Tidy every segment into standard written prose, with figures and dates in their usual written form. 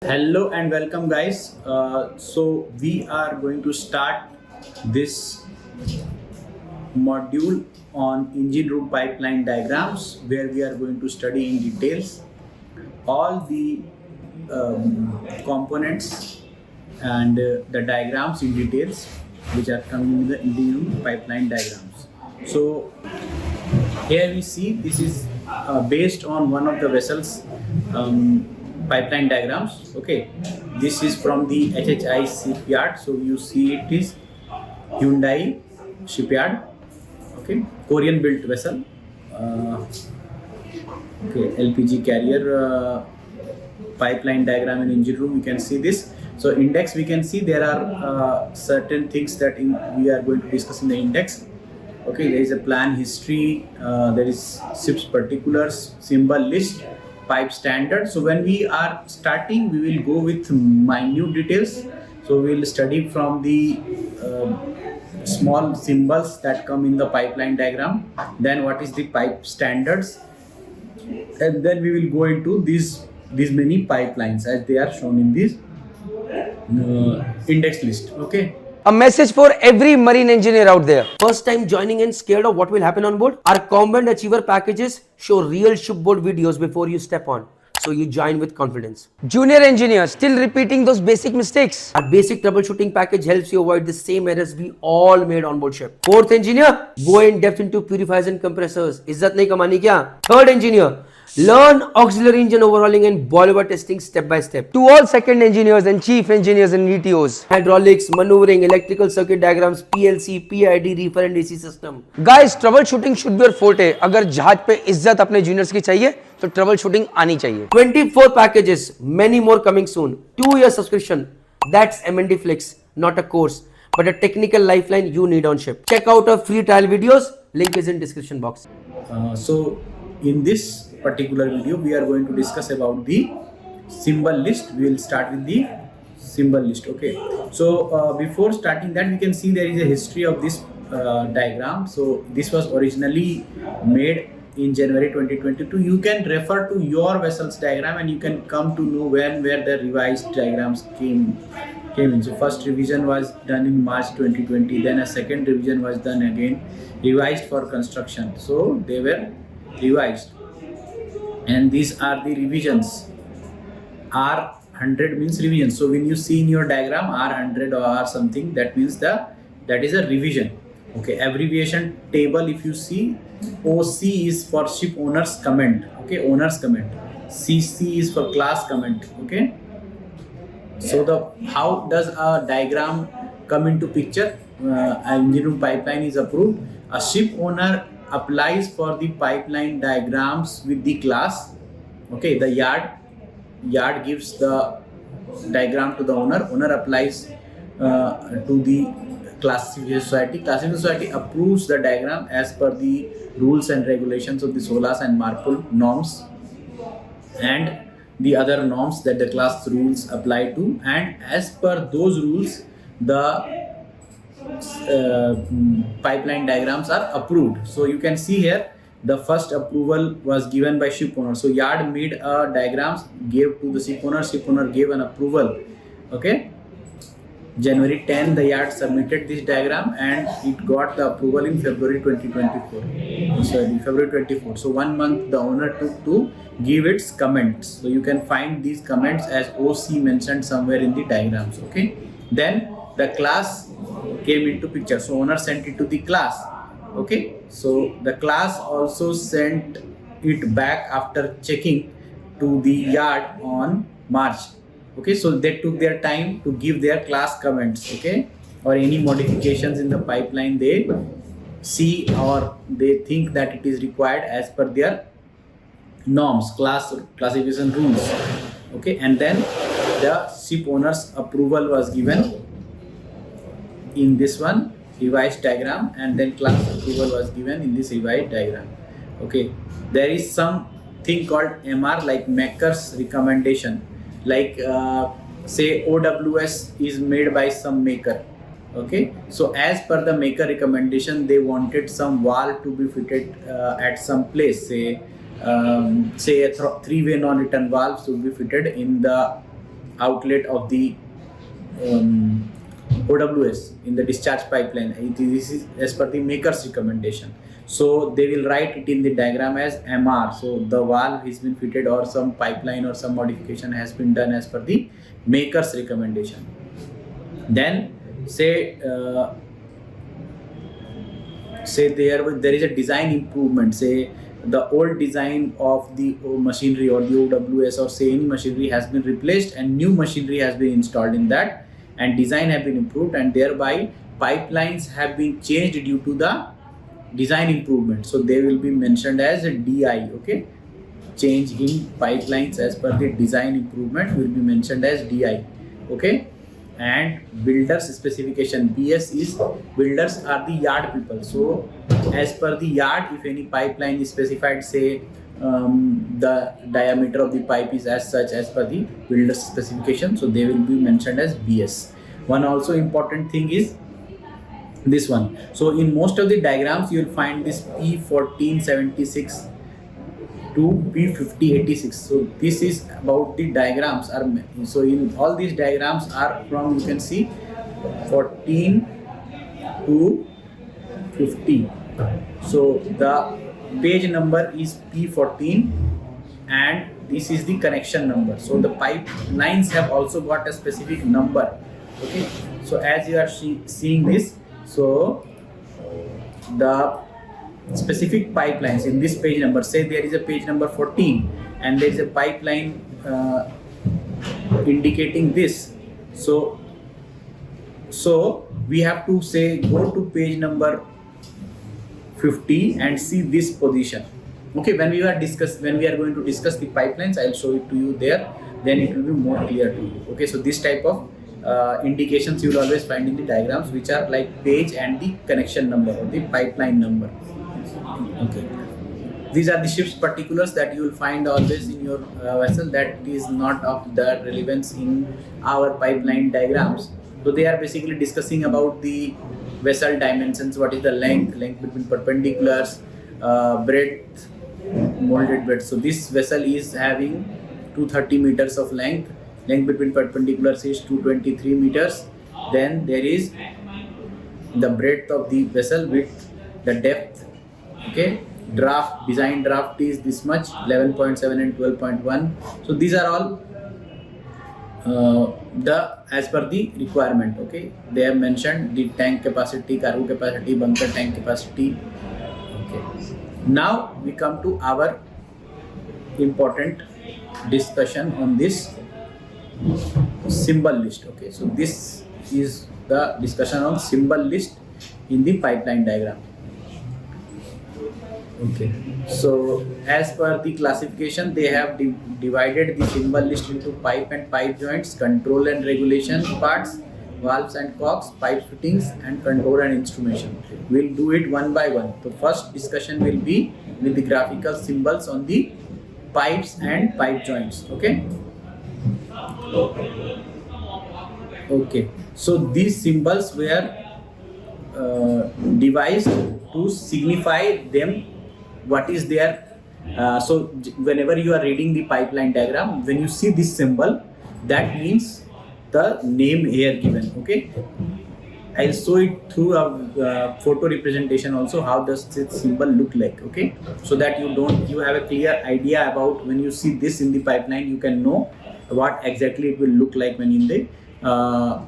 Hello and welcome, guys. So we are going to start this module on engine room pipeline diagrams, where we are going to study in details all the components and the diagrams in details which are coming in the engine room pipeline diagrams. So here we see this is based on one of the vessels pipeline diagrams. Okay, this is from the HHI shipyard. So you see it is Hyundai shipyard. Okay, Korean built vessel. Okay, LPG carrier pipeline diagram in engine room. You can see this. So index, we can see there are certain things that we are going to discuss in the index. Okay, there is a plan history, there is ship's particulars, symbol list, pipe standard. So when we are starting, we will go with minute details. So we will study from the small symbols that come in the pipeline diagram, then what is the pipe standards, and then we will go into these many pipelines as they are shown in this index list. Okay. A message for every marine engineer out there. First time joining and scared of what will happen on board? Our Combat Achiever packages show real shipboard videos before you step on, so you join with confidence. Junior engineers still repeating those basic mistakes? Our basic troubleshooting package helps you avoid the same errors we all made on board ship. Fourth engineer, go in depth into purifiers and compressors. Izzat nahi kamani kya? Third engineer, learn auxiliary engine overhauling and boiler testing step by step. To all second engineers and chief engineers and ETOs, hydraulics, maneuvering, electrical circuit diagrams, PLC, PID, reefer and AC system. Guys, troubleshooting should be your forte. अगर जहाज पे इज्जत अपने juniors की चाहिए, तो troubleshooting आनी चाहिए. 24 packages, many more coming soon. 2-year subscription. That's MNDFLIX, not a course, but a technical lifeline you need on ship. Check out our free trial videos. Link is in description box. So in this particular video, we are going to discuss about the symbol list. We will start with the symbol list. Okay, so before starting that, we can see there is a history of this diagram. So this was originally made in January 2022. You can refer to your vessel's diagram and you can come to know where the revised diagrams came in. So first revision was done in March 2020, then a second revision was done again, revised for construction. So they were revised, and these are the revisions. R100 means revision. So when you see in your diagram R100 or R something, that means that is a revision. Okay, abbreviation table, if you see, OC is for ship owner's comment. Okay, owner's comment. CC is for class comment. Okay, so how does a diagram come into picture? An engine room pipeline is approved. A ship owner applies for the pipeline diagrams with the class. Okay, the yard gives the diagram to the owner applies to the classification society approves the diagram as per the rules and regulations of the SOLAS and MARPOL norms and the other norms that the class rules apply to, and as per those rules the pipeline diagrams are approved. So you can see here the first approval was given by ship owner. So yard made diagrams, gave to the ship owner gave an approval. Okay, January 10 the yard submitted this diagram and it got the approval in February 2024. Sorry, February 24. So 1 month the owner took to give its comments. So you can find these comments as OC mentioned somewhere in the diagrams. Okay, then the class came into picture. So owner sent it to the class. Okay, so the class also sent it back after checking to the yard on March. Okay, so they took their time to give their class comments. Okay, or any modifications in the pipeline they see or they think that it is required as per their norms, classification rules. Okay, and then the ship owner's approval was given in this one revised diagram, and then class approval was given in this revised diagram. Okay, there is something called MR, like maker's recommendation, like say OWS is made by some maker. Okay, so as per the maker recommendation, they wanted some valve to be fitted at some place, say a three-way non-return valve should be fitted in the outlet of the OWS in the discharge pipeline. This is as per the maker's recommendation. So they will write it in the diagram as MR. So the valve has been fitted or some pipeline or some modification has been done as per the maker's recommendation. Then say there is a design improvement. Say the old design of the machinery or the OWS or say any machinery has been replaced and new machinery has been installed in that, and design have been improved, and thereby pipelines have been changed due to the design improvement. So they will be mentioned as a DI. Okay, change in pipelines as per the design improvement will be mentioned as DI. Okay, and builders specification, BS is builders are the yard people. So as per the yard, if any pipeline is specified, say the diameter of the pipe is as such as per the builder's specification, so they will be mentioned as BS. One also important thing is this one. So in most of the diagrams you will find this P1476 to P5086. So this is about the diagrams are, so in all these diagrams are from, you can see, 14 to 50. So the page number is P14 and this is the connection number. So the pipe lines have also got a specific number. Okay, so as you are seeing this, so the specific pipelines in this page number, say there is a page number 14 and there is a pipeline indicating this. So we have to say go to page number 50 and see this position. Okay, when we are going to discuss the pipelines, I'll show it to you there, then it will be more clear to you. Okay, so this type of indications you will always find in the diagrams, which are like page and the connection number or the pipeline number. Okay, these are the ship's particulars that you will find always in your vessel, that is not of the relevance in our pipeline diagrams. So they are basically discussing about the vessel dimensions, what is the length between perpendiculars, breadth, molded bed. So this vessel is having 230 meters of length between perpendiculars is 223 meters. Then there is the breadth of the vessel width, the depth. Okay, design draft is this much, 11.7 and 12.1. So these are all as per the requirement. Okay, they have mentioned the tank capacity, cargo capacity, bunker tank capacity. Okay, now we come to our important discussion on this symbol list. Okay, so this is the discussion on symbol list in the pipeline diagram. Okay, so as per the classification, they have divided the symbol list into pipe and pipe joints, control and regulation parts, valves and cocks, pipe fittings, and control and instrumentation. We'll do it one by one. The first discussion will be with the graphical symbols on the pipes and pipe joints. Okay. Okay, so these symbols were devised to signify them what is their so whenever you are reading the pipeline diagram, when you see this symbol, that means the name here given. Okay, I'll show it through a photo representation also, how does this symbol look like. Okay, so that you have a clear idea about, when you see this in the pipeline, you can know what exactly it will look like when in the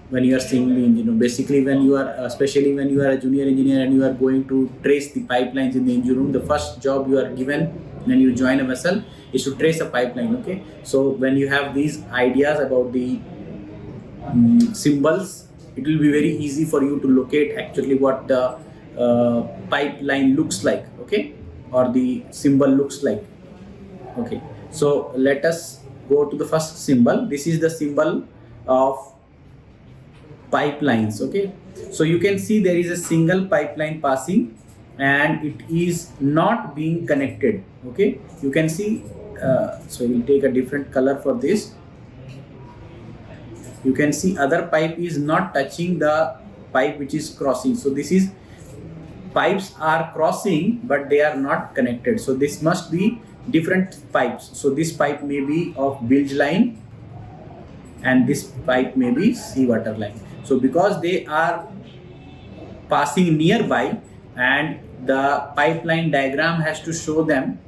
when you are seeing the engine. Basically, when you are especially when you are a junior engineer and you are going to trace the pipelines in the engine room, the first job you are given when you join a vessel is to trace a pipeline. Okay, so when you have these ideas about the symbols, it will be very easy for you to locate actually what the pipeline looks like. Okay, or the symbol looks like. Okay, so let us go to the first symbol. This is the symbol of pipelines. Okay, so you can see there is a single pipeline passing and it is not being connected. Okay, you can see so we'll take a different color for this. You can see other pipe is not touching the pipe which is crossing. So this is, pipes are crossing but they are not connected. So this must be different pipes. So this pipe may be of bilge line and this pipe may be seawater line. So because they are passing nearby and the pipeline diagram has to show them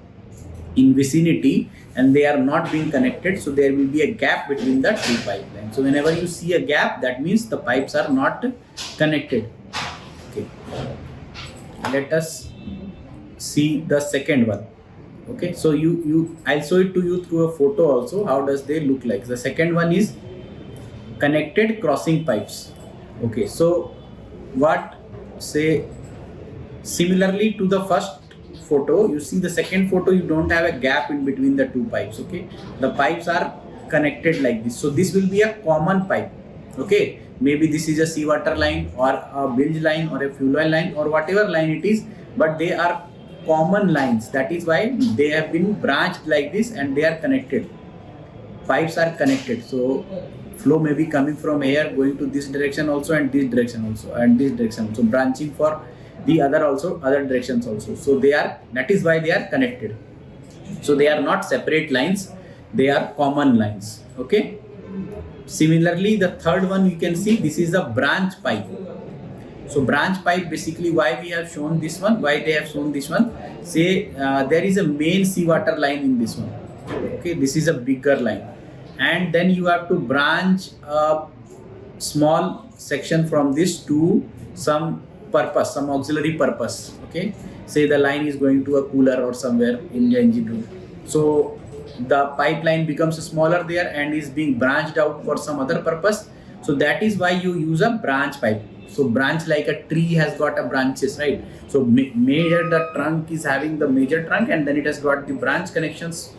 in vicinity and they are not being connected, so there will be a gap between the two pipelines. So whenever you see a gap, that means the pipes are not connected. Okay, let us see the second one. Okay, so I'll show it to you through a photo also, how does they look like. The second one is connected crossing pipes. Okay, so what, say, similarly to the first photo, you see the second photo, you don't have a gap in between the two pipes. Okay, the pipes are connected like this, so this will be a common pipe. Okay, maybe this is a seawater line or a bilge line or a fuel oil line or whatever line it is, but they are common lines. That is why they have been branched like this and they are connected. Pipes are connected, so flow may be coming from here going to this direction also and this direction also and this direction also, branching for the other directions also. So they are, that is why they are connected. So they are not separate lines, they are common lines. Okay, similarly the third one, you can see this is a branch pipe. So branch pipe, basically why we have shown this one, why they have shown this one, say there is a main seawater line in this one. Okay, this is a bigger line, and then you have to branch a small section from this to some purpose, some auxiliary purpose. Okay, say the line is going to a cooler or somewhere in the engine room, so the pipeline becomes smaller there and is being branched out for some other purpose. So that is why you use a branch pipe. So branch, like a tree has got a branches, right? So major, the trunk is having the major trunk and then it has got the branch connections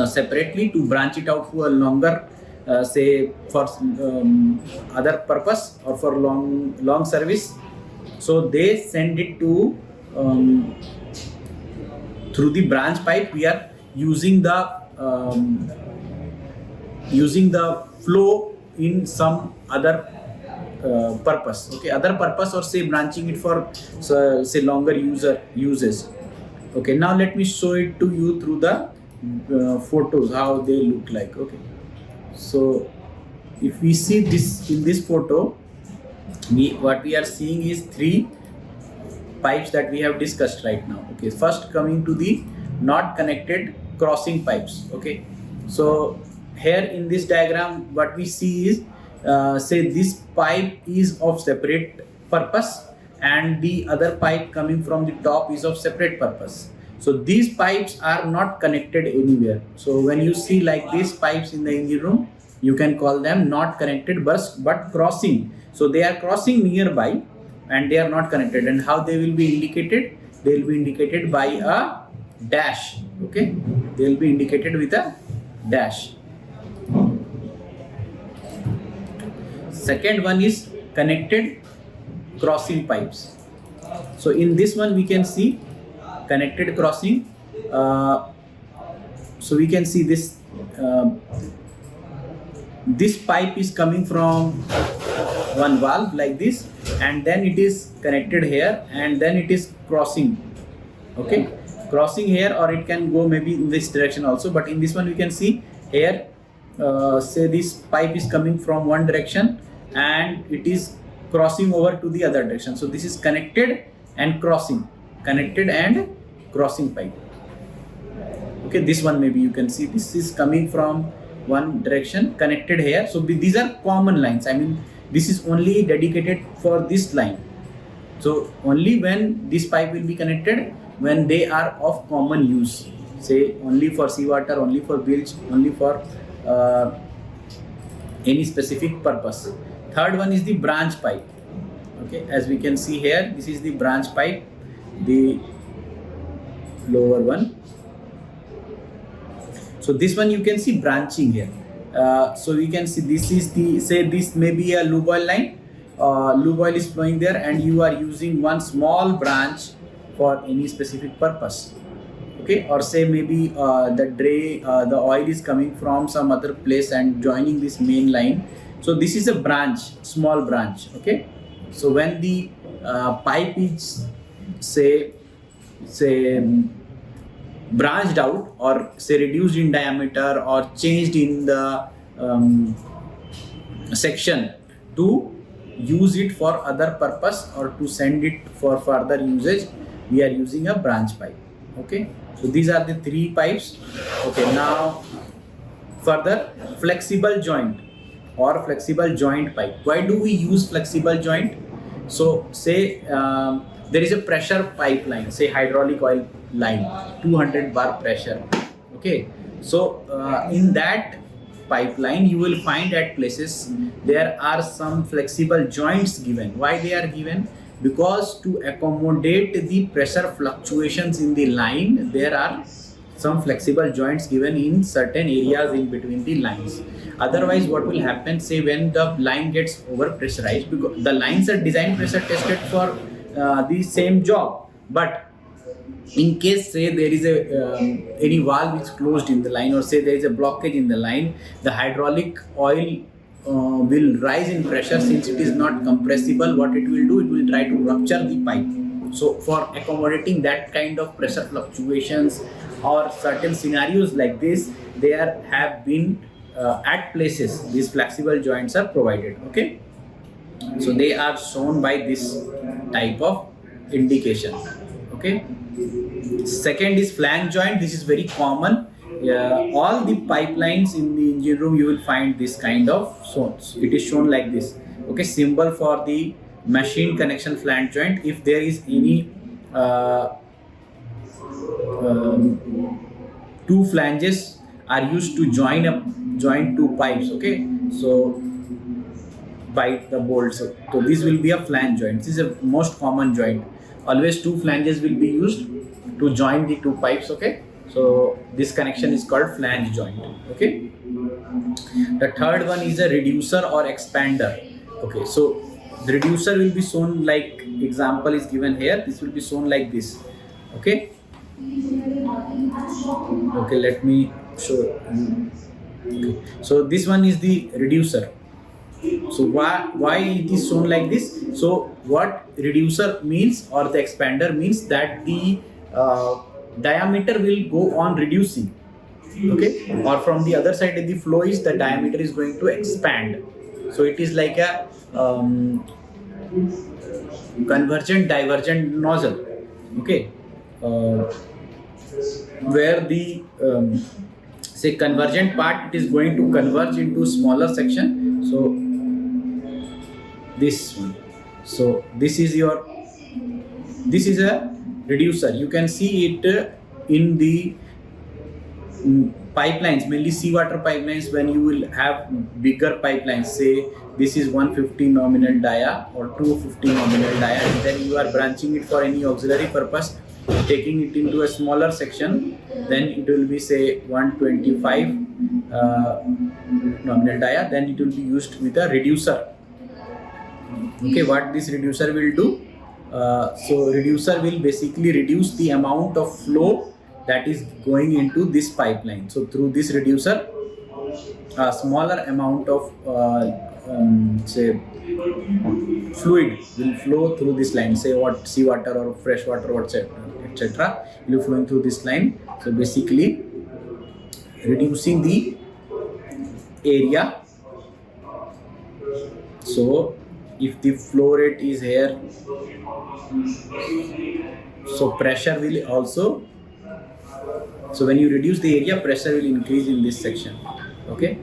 separately to branch it out to a longer say for other purpose or for long service. So they send it to through the branch pipe. We are using the flow in some other purpose. Okay, other purpose, or say branching it for say longer uses. Okay, now let me show it to you through the photos, how they look like. Okay, so if we see this in this photo, what we are seeing is three pipes that we have discussed right now. Okay, first coming to the not connected crossing pipes. Okay, so here in this diagram what we see is say this pipe is of separate purpose and the other pipe coming from the top is of separate purpose. So these pipes are not connected anywhere. So when you see like these pipes in the engine room, you can call them not connected but crossing. So they are crossing nearby and they are not connected. And how they will be indicated? They will be indicated by a dash. Okay, they will be indicated with a dash. Second one is connected crossing pipes. So in this one we can see connected crossing. So we can see this this pipe is coming from one valve like this, and then it is connected here, and then it is crossing. Okay, crossing here, or it can go maybe in this direction also, but in this one we can see here say this pipe is coming from one direction and it is crossing over to the other direction. So this is connected and crossing, connected and crossing pipe. Okay, this one maybe you can see this is coming from one direction, connected here. So these are common lines. I mean, this is only dedicated for this line. So only when this pipe will be connected when they are of common use, say only for seawater, only for bilge, only for any specific purpose. Third one is the branch pipe. Okay, as we can see here, this is the branch pipe, the lower one. So this one you can see branching here. So we can see this is the, say this may be a lube oil line. Lube oil is flowing there and you are using one small branch for any specific purpose. Okay, or say maybe the oil is coming from some other place and joining this main line. So this is a branch, small branch. Okay, so when the pipe is say branched out, or say reduced in diameter, or changed in the um, section to use it for other purpose or to send it for further usage, we are using a branch pipe. Okay, so these are the three pipes. Okay, now further, flexible joint or flexible joint pipe. Why do we use flexible joint? So say there is a pressure pipeline, say hydraulic oil line, 200 bar pressure. Okay, so in that pipeline you will find at places there are some flexible joints given. Why they are given? Because to accommodate the pressure fluctuations in the line, there are some flexible joints given in certain areas in between the lines. Otherwise what will happen, say when the line gets over pressurized, because the lines are designed pressure tested for the same job, but in case say there is a any valve is closed in the line, or say there is a blockage in the line, the hydraulic oil will rise in pressure. Since it is not compressible, what it will do, it will try to rupture the pipe. So for accommodating that kind of pressure fluctuations or certain scenarios like this, there have been at places these flexible joints are provided. Okay, so they are shown by this type of indication. Okay, second is flange joint. This is very common. All the pipelines in the engine room you will find this kind of zones. It is shown like this. Okay, symbol for the machine connection flange joint. If there is any two flanges are used to join two pipes. Okay, so by the bolts, so this will be a flange joint. This is a most common joint. Always two flanges will be used to join the two pipes. Okay, so this connection is called flange joint. Okay, the third one is a reducer or expander. Okay, so the reducer will be shown like example is given here. This will be shown like this. Okay, okay, let me show. Okay. So this one is the reducer. So why it is shown like this? So what reducer means or the expander means, that the diameter will go on reducing. Okay, or from the other side of the flow is the diameter is going to expand. So it is like a convergent divergent nozzle. Okay, where the say convergent part, it is going to converge into smaller section. So this one, so this is a reducer. You can see it in the pipelines, mainly seawater pipelines. When you will have bigger pipelines, say this is 150 nominal dia or 250 nominal dia, and then you are branching it for any auxiliary purpose, taking it into a smaller section, then it will be say 125 nominal dia, then it will be used with a reducer. Okay, what this reducer will do? So reducer will basically reduce the amount of flow that is going into this pipeline. So through this reducer, a smaller amount of say fluid will flow through this line. Say what seawater or fresh water, etc. will be flowing through this line. So basically reducing the area. So if the flow rate is here, so pressure will also, so when you reduce the area, pressure will increase in this section. Okay,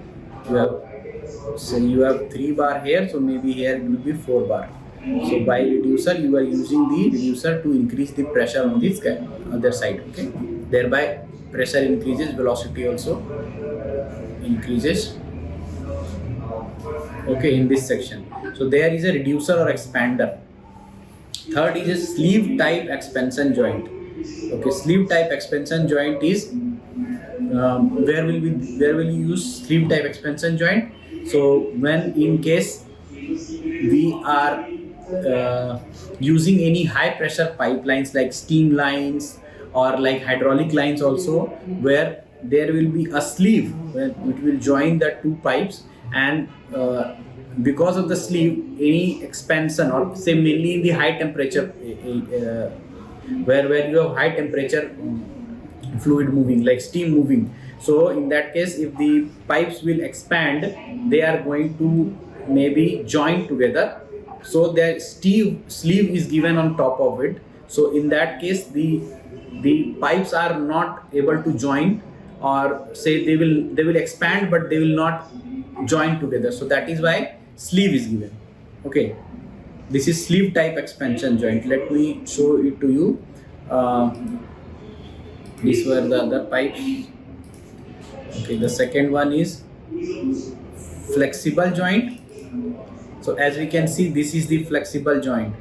you have 3 bar here, so maybe here it will be 4 bar. So by reducer, you are using the reducer to increase the pressure on this other side. Okay, thereby pressure increases, velocity also increases. Okay, in this section. So there is a reducer or expander. Third is a sleeve type expansion joint. Okay, sleeve type expansion joint is where will you use sleeve type expansion joint? So when in case we are using any high pressure pipelines like steam lines or like hydraulic lines also, where there will be a sleeve where it will join the two pipes, and because of the sleeve, any expansion, or say mainly in the high temperature where you have high temperature fluid moving like steam moving, So in that case, if the pipes will expand, they are going to maybe join together. So the sleeve is given on top of it. So in that case, the pipes are not able to join, or say they will expand but they will not join together. So that is why sleeve is given. Okay, this is sleeve type expansion joint. Let me show it to you. These were the other pipes. Okay, the second one is flexible joint. So as we can see, this is the flexible joint.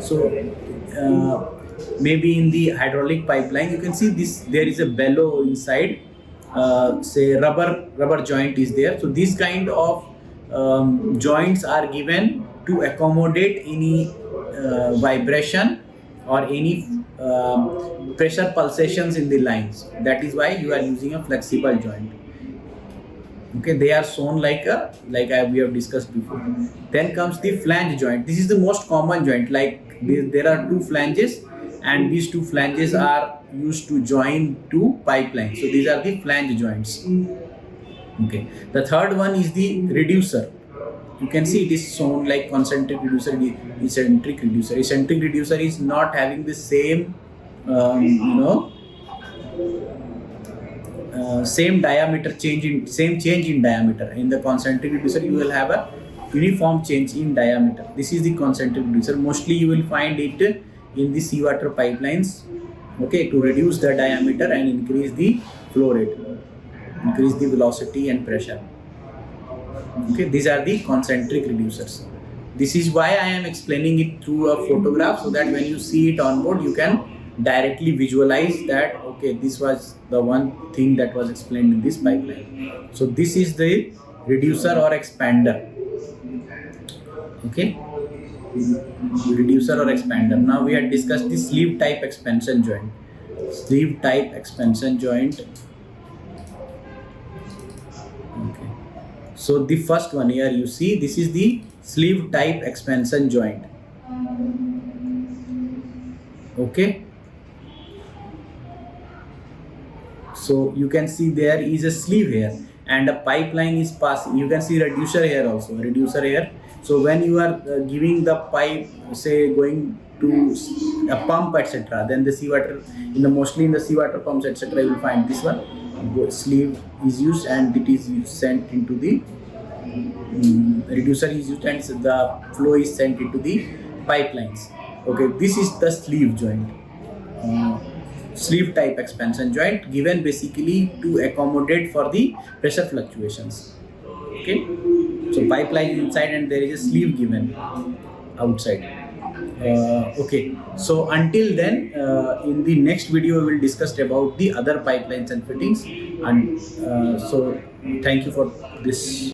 So maybe in the hydraulic pipeline, you can see this, there is a bellow inside. Say rubber joint is there. So these kind of joints are given to accommodate any vibration or any pressure pulsations in the lines. That is why you are using a flexible joint. Okay, they are shown like we have discussed before. Then comes the flange joint. This is the most common joint. Like there are two flanges, and these two flanges are used to join two pipelines. So these are the flange joints. Okay, the third one is the reducer. You can see it is shown like concentric reducer, eccentric reducer. Eccentric reducer is not having the same same diameter change in diameter. In the concentric reducer, you will have a uniform change in diameter. This is the concentric reducer. Mostly you will find it in the seawater pipelines. Okay, to reduce the diameter and increase the flow rate, increase the velocity and pressure. Okay, these are the concentric reducers. This is why I am explaining it through a photograph, so that when you see it on board, you can directly visualize that, okay, this was the one thing that was explained in this pipeline. So this is the reducer or expander. Okay, reducer or expander. Now we had discussed the sleeve type expansion joint. Sleeve type expansion joint. Okay, so the first one here, you see, this is the sleeve type expansion joint. Okay, so you can see there is a sleeve here and a pipeline is passing. You can see reducer here also, reducer here. So when you are giving the pipe, say going to a pump, etc., then the seawater, mostly in the seawater pumps, etc., you will find this one sleeve is used, and it is sent into the reducer is used, and the flow is sent into the pipelines. Okay, this is the sleeve joint. Sleeve type expansion joint, given basically to accommodate for the pressure fluctuations. Okay, so pipeline inside and there is a sleeve given outside. Okay, so until then, in the next video we will discuss about the other pipelines and fittings, and so thank you for this.